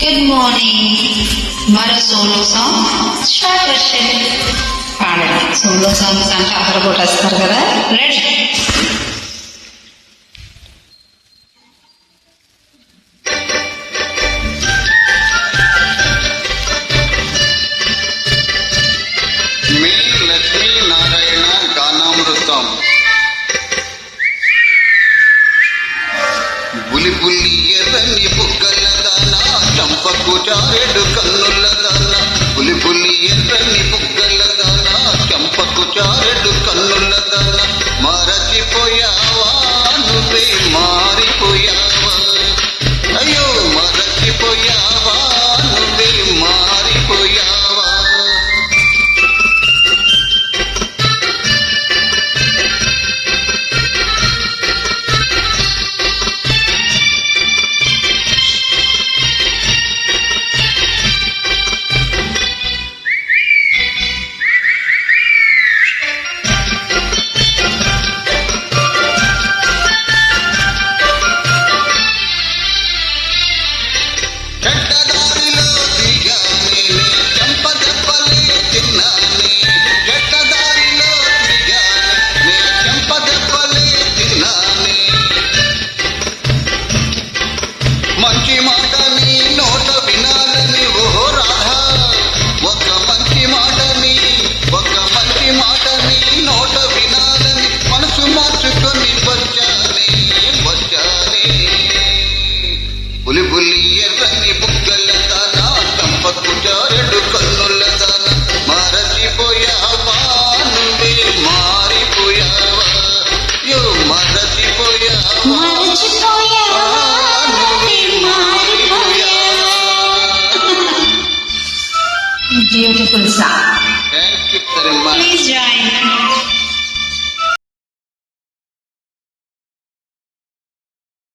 Good morning. మరో solo song start వచ్చేది పాడండి. సోలో సాంగ్స్ అంటే అందరూ కొట్టేస్తారు కదా. రెడీ? మీ లక్ష్మీ నారాయణ గానామృతం. బులి బులి ఎర్రని బుగ్గల దాన, చంపకు చారెడు కన్నుల దాన. బులి బులి ఎర్రని బుగ్గల దాన, చంపకు చారెడు కన్నుల దాన. మరచిపోయావా నువ్వే మారిపోయావా, అయ్యో మరచిపోయావా నువ్వే మారిపోయావా. చెడ్డదారిలో దిగానే, చెంపదెబ్బలే తిన్నానే. చెడ్డదారిలో దిగానే, చెంపదెబ్బలే తిన్నానే. మంచి మాట నీ నోట వినాలని ఓ రాధా, ఒక మంచి మాట నీ నోట వినాలని మనసు మార్చుకొని వచ్చానే. బులి బులి ఎర్రని బుగ్గల దాన, చంపకు చారెడు కన్నుల దాన. మరచిపోయావా నువ్వే మారిపోయావా, యో మరచిపోయావా నువ్వే మారిపోయావా. Beautiful song. Thank you.